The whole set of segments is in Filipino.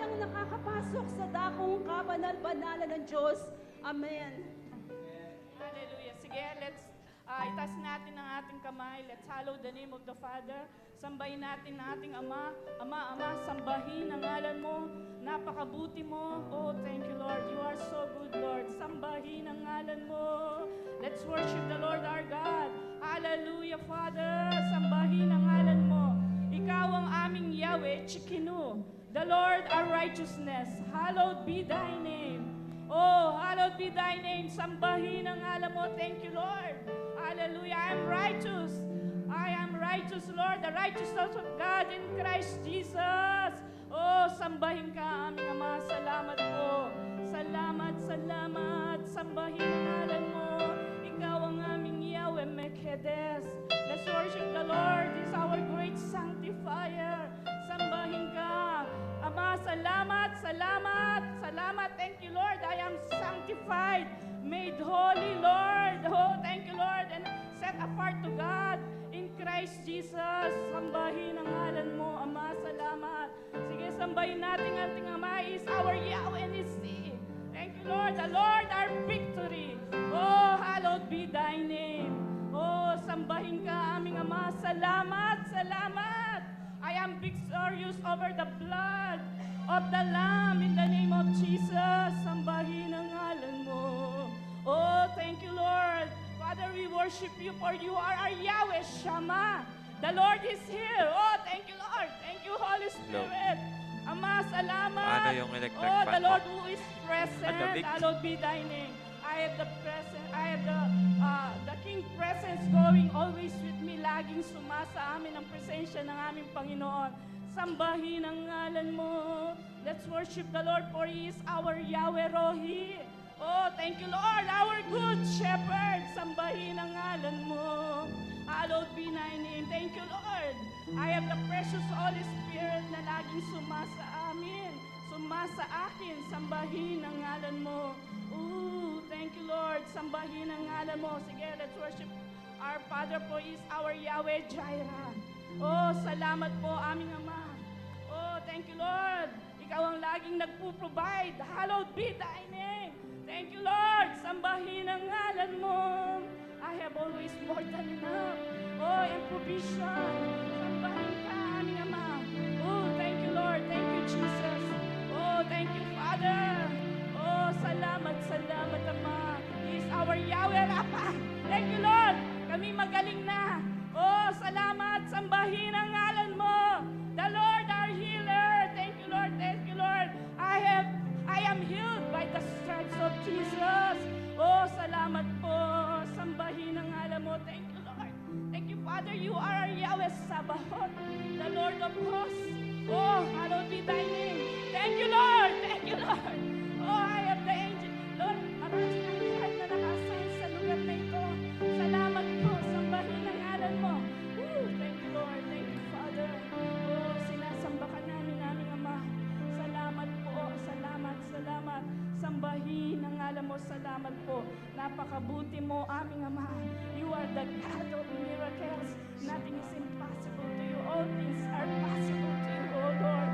walang nakakapasok sa dakong kabanal-banalan ng Diyos. Amen. Hallelujah. Sige, let's itaas natin ang ating kamay. Let's hallow the name of the Father. Sambahin natin ang ating Ama. Ama, sambahin ang ngalan mo. Napakabuti mo. Oh, thank you, Lord. You are so good, Lord. Sambahin ang ngalan mo. Let's worship the Lord our God. Hallelujah, Father. Sambahin ang ngalan mo. Ikaw ang aming Yahweh, Chikinu. The Lord our righteousness. Hallowed be thy name. Oh, hallowed be thy name. Sambahin ang ngalan mo. Thank you, Lord. Hallelujah. I am righteous. I am righteous, Lord. The righteousness of God in Christ Jesus. Oh, sambahin ka, aming Ama. Salamat po. Salamat, salamat. Sambahin ang ngalan mo. Ikaw ang aming Yahweh, Mekedes. Let's worship the Lord. He's our great sanctifier. Sambahin ka. Ama, salamat, salamat, salamat. Thank you, Lord. I am sanctified, made holy, Lord. Oh, thank you, Lord. And set apart to God in Christ Jesus. Sambahin ang ngalan mo, Ama, salamat. Sige, sambahin natin ang ating Ama. Is our Yahweh Nissi. Thank you, Lord. The Lord our victory. Oh, hallowed be thy name. Oh, sambahin ka, aming Ama. Salamat, salamat. I am victorious over the blood of the Lamb in the name of Jesus. Sambahin ang ngalan mo. Oh, thank you, Lord. Father, we worship you for you are our Yahweh Shammah. The Lord is here. Oh, thank you, Lord. Thank you, Holy Spirit. Ama, salamat. Paano yung electric Oh, the fan Lord mo? who is present. Adamig. Hallowed be thy name. I have the present. I have the King presence going always with me. Laging sumasa amin ang presensya ng aming Panginoon. Sambahin ang ngalan mo. Let's worship the Lord for He is our Yahweh Rohi. Oh, thank you, Lord, our good shepherd. Sambahin ang ngalan mo. Hallowed be thy name. Thank you, Lord. I have the precious Holy Spirit na laging sumasa amin. Sumasa akin. Sambahin ang ngalan mo. Ooh, thank you, Lord. Sambahin ang ngalan mo. Sige, let's worship our Father for He is our Yahweh Jireh. Oh, salamat po, aming Ama. Oh, thank you, Lord. Ikaw ang laging nagpo-provide. Hallowed be thy name. Thank you, Lord. Sambahin ang ngalan mo. I have always more than enough. Oh, and provision. Sambahin ka, aming Ama. Oh, thank you, Lord. Thank you, Jesus. Oh, thank you, Father. Oh, salamat, salamat, Ama. He is our Yahweh Rapha. Thank you, Lord. Kami magaling na. Oh, salamat. Sambahin ang ngalan mo. The Lord our healer. Thank you, Lord. Thank you, Lord. I am healed by the stripes of Jesus. Oh, salamat po. Sambahin ang ngalan mo. Thank you, Lord. Thank you, Father. You are our Yahweh Sabaoth, the Lord of hosts. Oh, hallowed be thy name. Thank you, Lord. Thank you, Lord. Oh, I have the angel. Lord, maraming ang lahat na nakasign sa lugar na ito. Salamat po. Sambahin ang ngalan mo. Woo, thank you, Lord. Thank you, Father. Oh, sinasamba ka namin, aming Ama. Salamat po. Salamat, salamat. Sambahin ang ngalan mo. Salamat po. Napakabuti mo, aming Ama. You are the God of miracles. Nothing is impossible to you. All things are possible to you, oh Lord.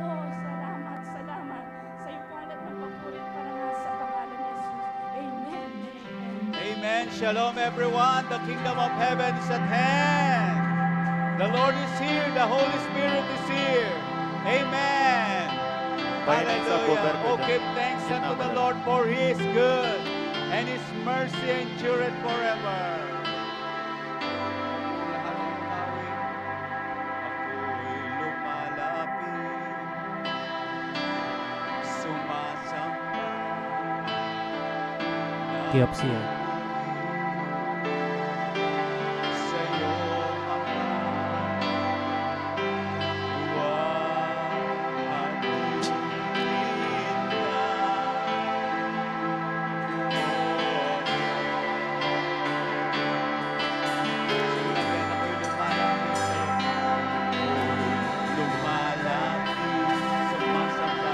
Oh, salamat, salamat. Sa iyo po ang lahat ng papurit para nga sa pangalan ni Jesus. Amen. Amen. Amen. Shalom, everyone. The kingdom of heaven is at hand. The Lord is here. The Holy Spirit is here. Amen. Hallelujah. Oh, give thanks unto the Lord, for He is good, and His mercy endureth forever. Ako'y lumalapit, sumasamba. Kiopsia. Sa'yo, Ama, sumasamba,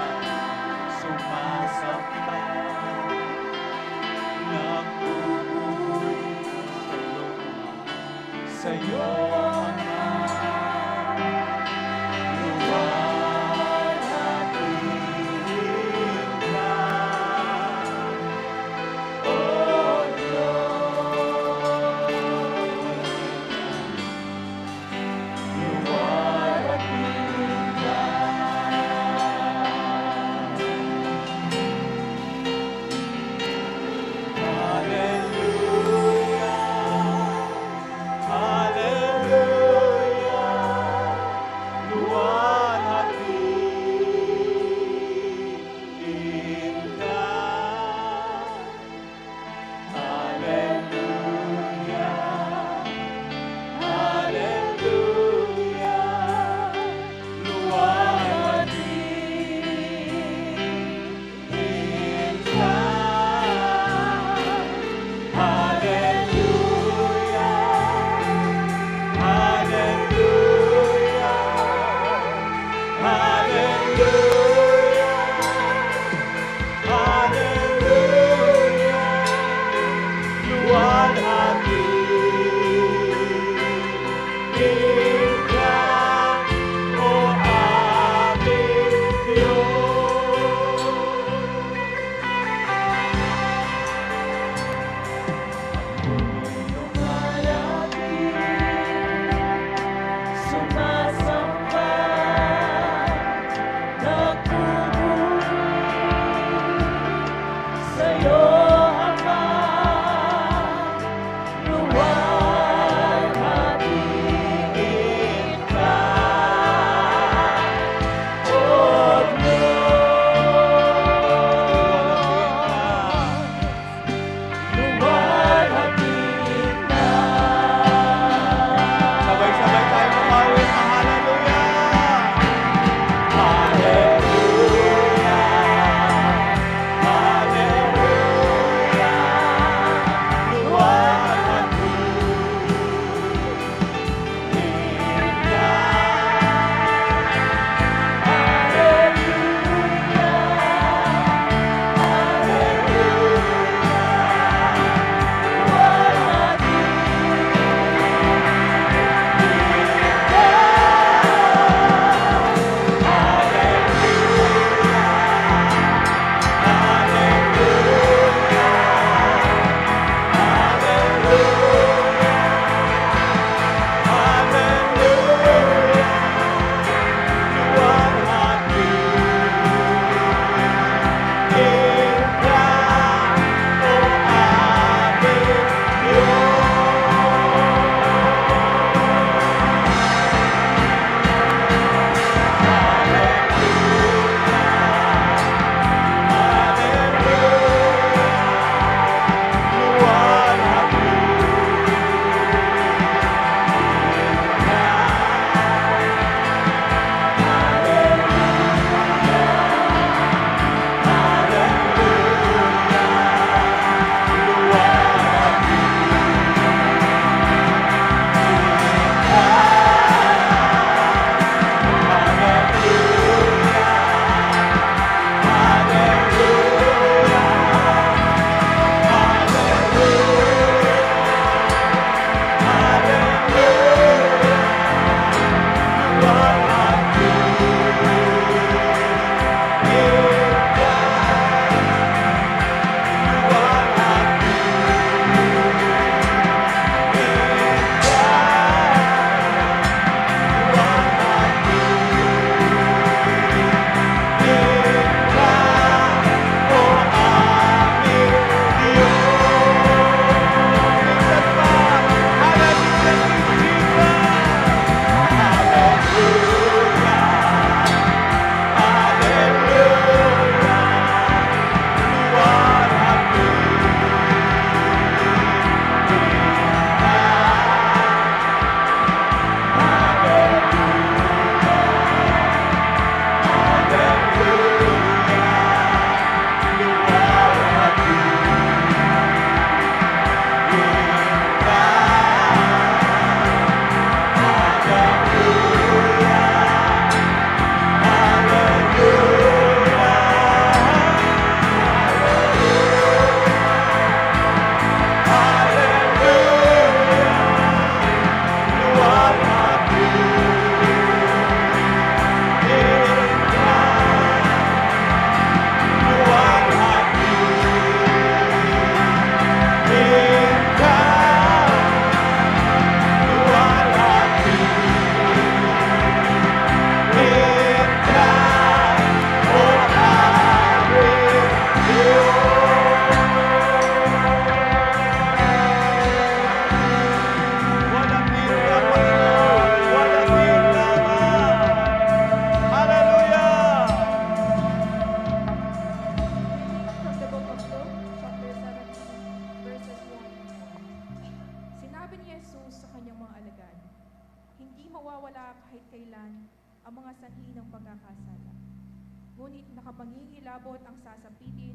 makapangingilabot ang sasapitin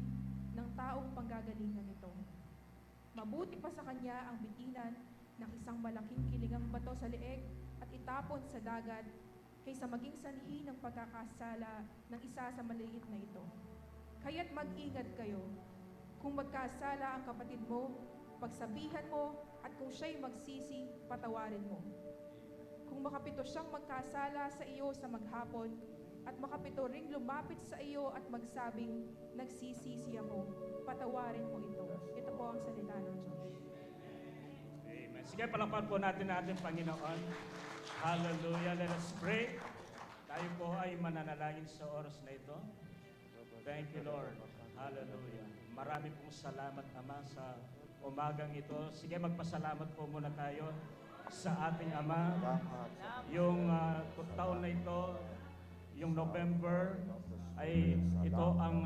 ng taong panggagalingan nito. Mabuti pa sa kanya ang bitinan ng isang malaking kilingang bato sa leeg at itapon sa dagat kaysa maging sanhi ng pagkakasala ng isa sa maliit na ito. Kaya't mag-ingat kayo. Kung magkasala ang kapatid mo, pagsabihan mo, at kung siya'y magsisi, patawarin mo. Kung makapito siyang magkasala sa iyo sa maghapon, at makapito ring lumapit sa iyo at magsabing, nagsisisi ako, patawarin mo ito. Ito po ang salita ng Diyos. Amen. Sige, palakpan po natin ating Panginoon. Hallelujah. Let us pray. Tayo po ay mananalangin sa oras na ito. Thank you, Lord. Hallelujah. Marami pong salamat, Ama, sa umagang ito. Sige, magpasalamat po muna tayo sa ating Ama. Yung taon na ito, yung November, ay ito ang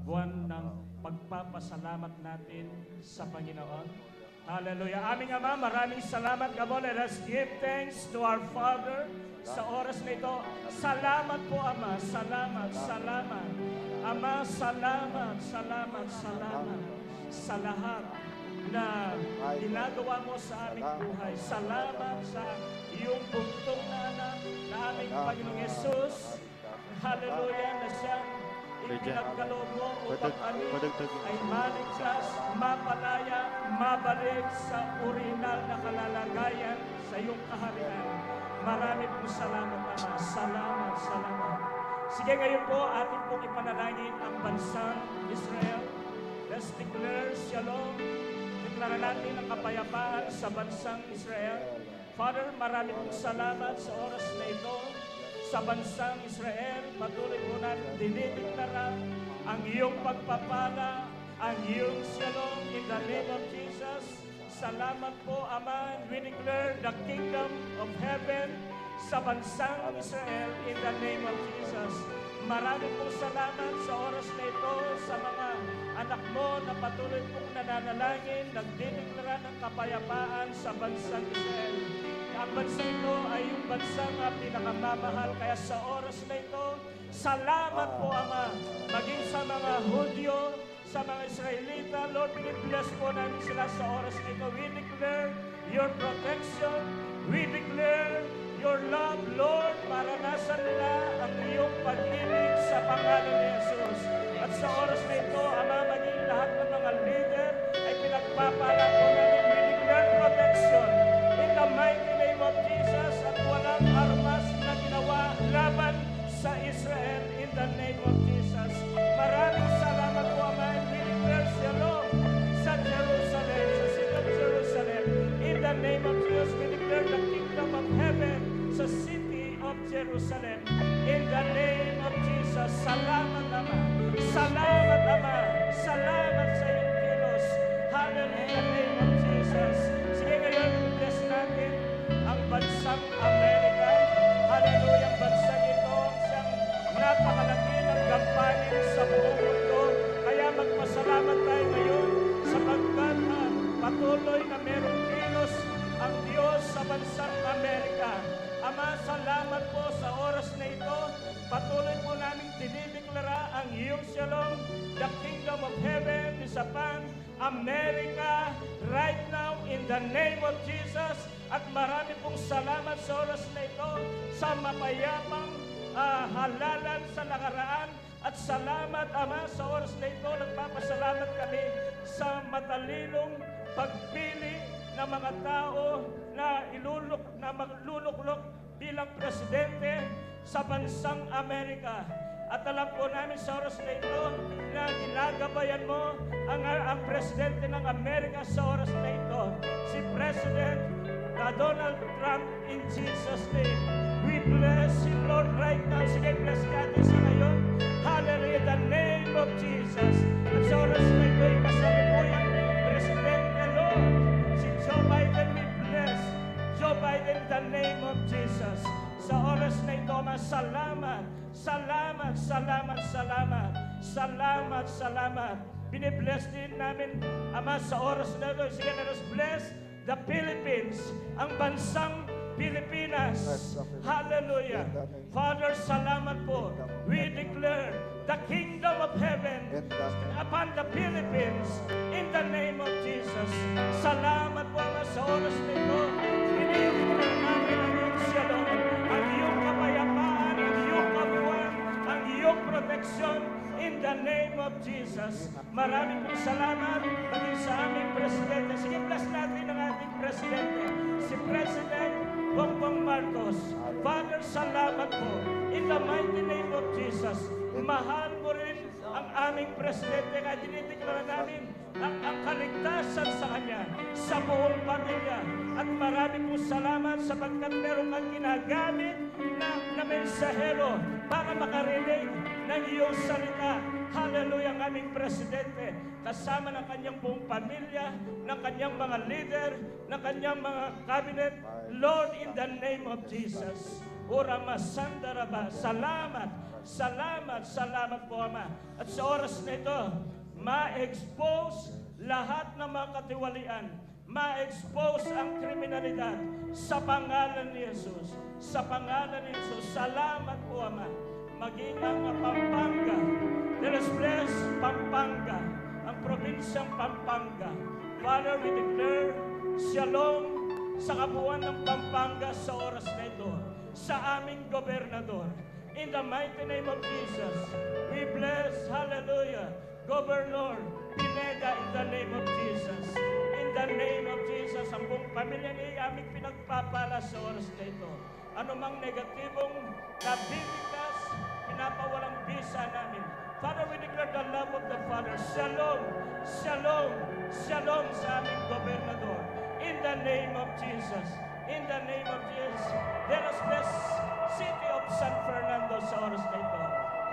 buwan ng pagpapasalamat natin sa Panginoon. Hallelujah. Aming Ama, maraming salamat. Come on, let us give thanks to our Father sa oras na ito. Salamat po, Ama. Salamat, salamat. Ama, salamat, salamat, salamat sa lahat na ginagawa mo sa aming buhay. Salamat sa iyong bugtong na anak na aming Panginoong Yesus. Hallelujah, na siyang ipinagkaloob mo upang kami ay maligtas, mapalaya, mabalik sa orihinal na kalalagayan sa iyong kaharian. Marami pong salamat, Ama. Salamat, salamat. Sige, ngayon po, atin pong ipanalangin ang bansang Israel. Let's declare shalom. Deklara natin ang kapayapaan sa bansang Israel. Father, marami pong salamat sa oras na ito. Sa bansang Israel, patuloy po natin dinideklara ang iyong pagpapala, ang iyong shalom in the name of Jesus. Salamat po, Ama. We declare the kingdom of heaven sa bansang Israel in the name of Jesus. Marami pong salamat sa oras na ito sa mga anak mo na patuloy pong nananalangin, nagdideklara ng kapayapaan sa bansang Israel. Ang bansa ito ay yung bansang pinakamamahal. Kaya sa oras na ito, salamat po, Ama. Maging sa mga Hudyo, sa mga Israelita, Lord, bless po namin sila sa oras na ito. We declare your protection. We declare your love, Lord. Maranasan nila ang iyong pag-ibig sa pangalan ni Jesus. At sa oras na ito, Ama, maging lahat ng mga leader ay pinagpapala po namin. We declare protection in the mighty name of Jesus at walang armas na ginawa laban sa Israel in the name of Jesus. Maraming salamat po, Ama. We declare shalom sa Jerusalem, sa city of Jerusalem. In the name of Jesus, we declare the kingdom of heaven sa city of Jerusalem. In the name of Jesus, salamat, Ama. Salamat, Ama. Salamat sa iyong kilos. Hallelujah, in the name of Jesus. Sige, ngayon, bless natin ang bansang Amerika. Hallelujah, ang bansang ito, siyang napakalaki ng gampanin sa buong mundo. Kaya magpasalamat tayo ngayon sapagkat patuloy na merong kilos ang Diyos sa bansang Amerika. Ama, salamat po sa oras na ito. Patuloy po namin dinideklara ang iyong shalom. The kingdom of heaven is upon America right now in the name of Jesus. At marami pong salamat sa oras na ito sa mapayapang halalan sa nakaraan. At salamat, Ama, sa oras na ito. Nagpapasalamat kami sa matalinong pagpili ng mga tao na magluluklok bilang presidente sa bansang Amerika. At alam po namin sa oras na ito na ginagabayan mo ang presidente ng Amerika sa oras na ito, si President Donald Trump in Jesus' name. We bless you, Lord, right now. Sige, bless natin sa ngayon. Hallelujah, in the name of Jesus. At sa oras na ito, ikasalubuyang presidente, Lord, si Joe Biden, we bless Joe Biden in the name of Jesus. Sa oras na ito, Ama, salamat, salamat, salamat, salamat, salamat, salamat. Binibless din namin, Ama, sa oras na ito. Sige, let us bless the Philippines, ang bansang Pilipinas. Hallelujah. Father, salamat po. We declare the the kingdom of heaven upon the Philippines in the name of Jesus. Salamat po Ama sa oras na ito. Pinipigyan namin ang iyong shalom, ang iyong kapayapaan, ang iyong kabuuan, ang iyong proteksyon in the name of Jesus. Maraming pong salamat maging sa aming Presidente. Sige, bless natin ang ating Presidente, si President Bongbong Marcos. Father, salamat po. In the mighty name of Jesus, mahal mo rin ang aming Presidente kaya dinideklara namin ang kaligtasan sa Kanya, sa buong pamilya. At marami po salamat sapagkat meron kang ginagamit na mensahero para makarinig ng iyong salita. Hallelujah, ang aming Presidente, kasama ng kanyang buong pamilya, ng kanyang mga leader, ng kanyang mga cabinet. Lord, in the name of Jesus, Urama Sandaraba, salamat, salamat, salamat po Ama. At sa oras na ito, ma-expose lahat ng mga katiwalian, ma-expose ang kriminalidad sa pangalan ni Jesus. Sa pangalan ni Jesus, salamat po Ama. Maging ang Pampanga, let us bless Pampanga, ang probinsyang Pampanga. Father, we declare shalom sa kabuuan ng Pampanga sa oras na ito, sa aming gobernador. In the mighty name of Jesus, we bless, hallelujah, Governor Pineda in the name of Jesus. In the name of Jesus, ang buong pamilya niya aming pinagpapala sa oras na ito. Anumang negatibong nabibigkas, pinapawalang bisa namin. Father, we declare the love of the Father. Shalom, shalom, shalom sa aming gobernador. In the name of Jesus. In the name of Jesus. Let us bless City of San Fernando sa oras na ito.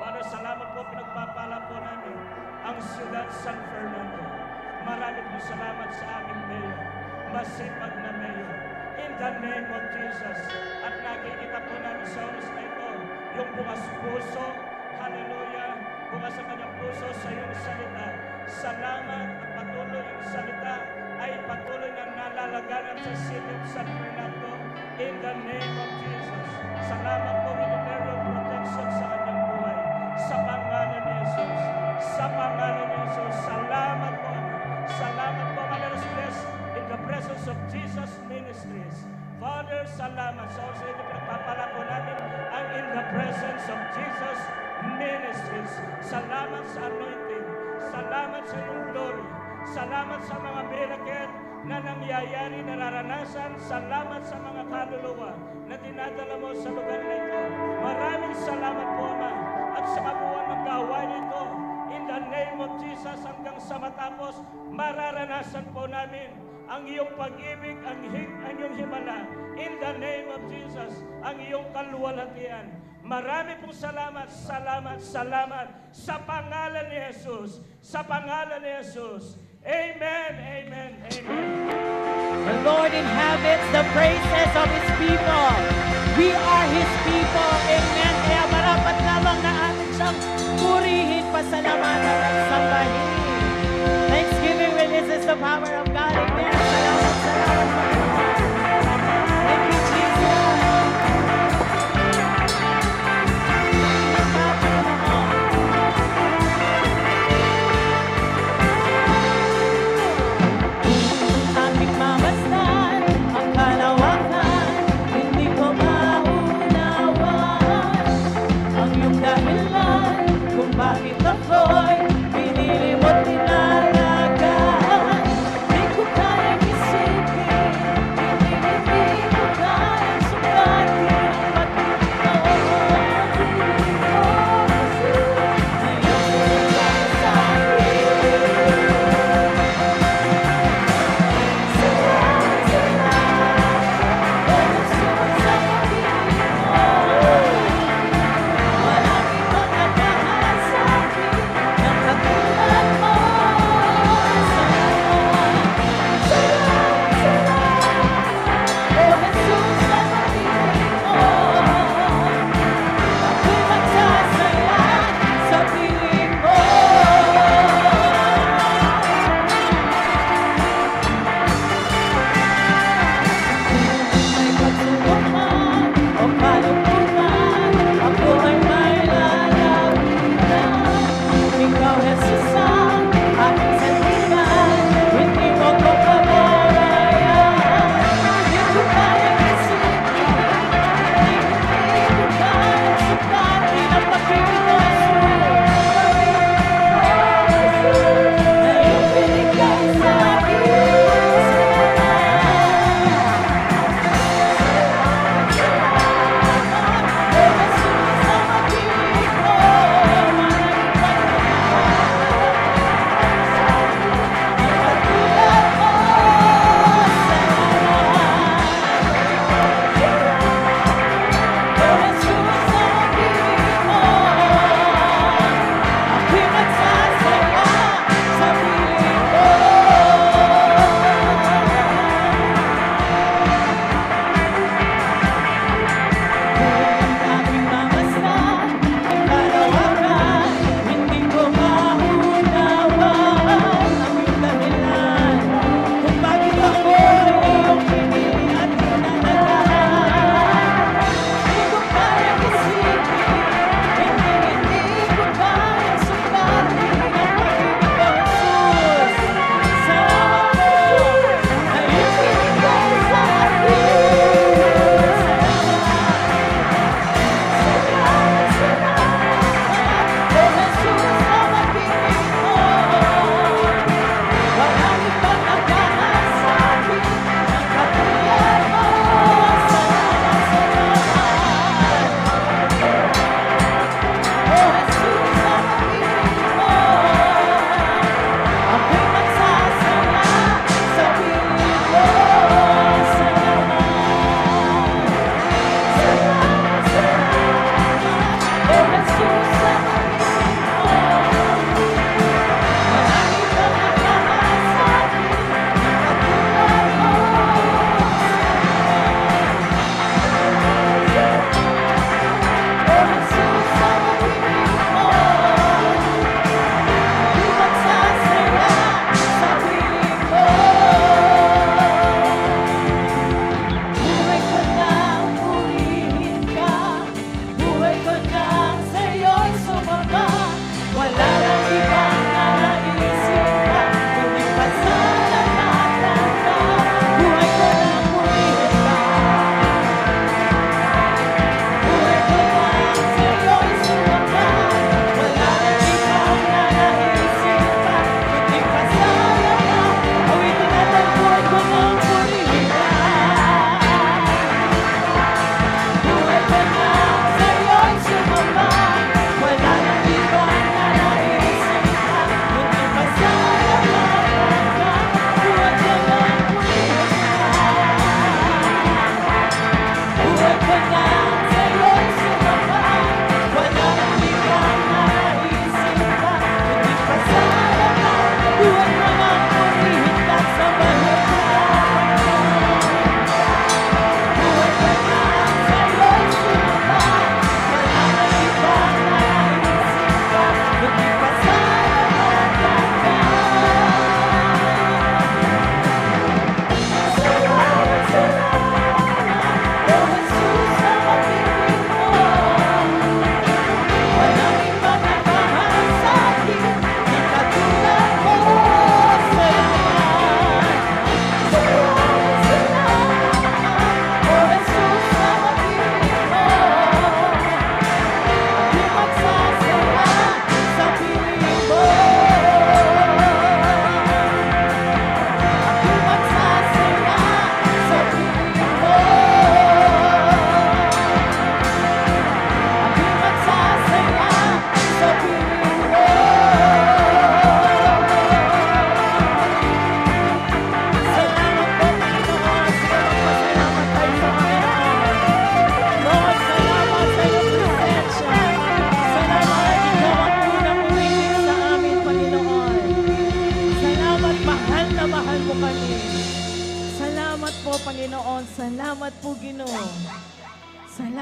Father, salamat po, pinagpapala po namin ang siyudad San Fernando. Marami po salamat sa aming mayor. Masipag na mayor. In the name of Jesus. At nakikita po namin sa oras na ito, yung bukas puso, hallelujah, bukas sa kanyang puso sa iyong salita. Salamat at patuloy yung salita ay patuloy na nalalaganan sa City of San Fernando. In the name of Jesus. Salamat po, we declare your protection sa kanyang buhay. Sa pangalan ni Jesus. Sa pangalan ni Jesus. Salamat po. Salamat po, let us bless in the presence of Jesus Ministries. Father, salamat. Sa oras na ito, pinagpapala po namin ang in the presence of Jesus Ministries. Salamat sa anointing. Salamat sa iyong glory. Salamat sa mga miracle na nangyayari, nararanasan. Salamat sa mga kaluluwa na dinadala mo sa lugar na ito. Maraming salamat po, Ama. At sa kabuuan ng gawain ito, in the name of Jesus, hanggang sa matapos, mararanasan po namin ang iyong pag-ibig, ang iyong himala. In the name of Jesus, ang iyong kaluwalhatian. Marami pong salamat, salamat, salamat sa pangalan ni Jesus. Sa pangalan ni Jesus. Amen, amen, amen. The Lord inhabits the praises of His people. We are His people. Amen. Kaya marapat lamang na atin siyang purihin, pasalamatan at sambahin. Thanksgiving releases the power of God. Amen. Salamat, salamat. Thank you, Jesus. Aming mamasdan ang kalawakan, hindi ko maunawaan ang iyong dahil.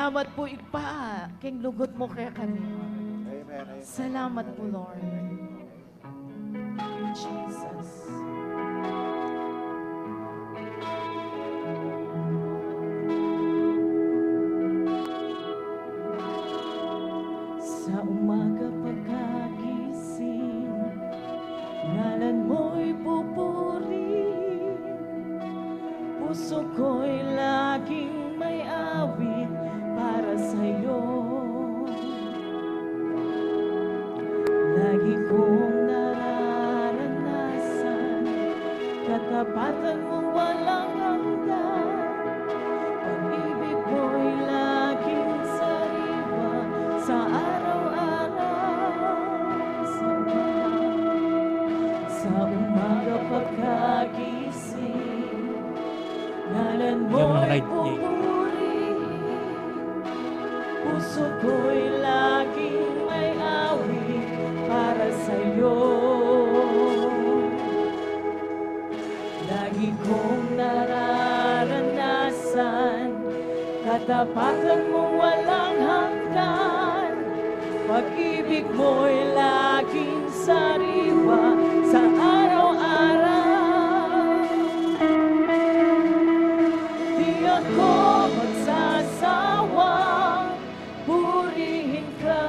Salamat po igpa. King lugod mo kaya kami. Salamat po, Lord. Jesus. Sa umaga pagkagising, ngalan mo'y pupurihin. Puso ko'y laging may awit para sa'yo. Lagi kong nararanasan katapatan mo walang hanggan. Pag-ibig mo'y laging sariwa sa araw-araw. Sa umaga pagkagising, ngalan mo'y pupurihin. Puso ko'y laging may awit para sa'yo. Lagi kong nararanasan katapatan mong walang hanggan. Pag-ibig mo'y laging sariwa sa araw-araw. Di ako magsasawang purihin ka.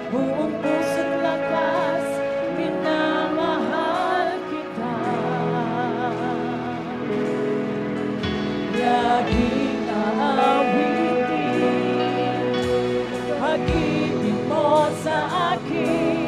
Buong puso't lakas, minamahal kita. Laging aawitin pag-ibig mo sa akin.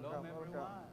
Shalom, everyone.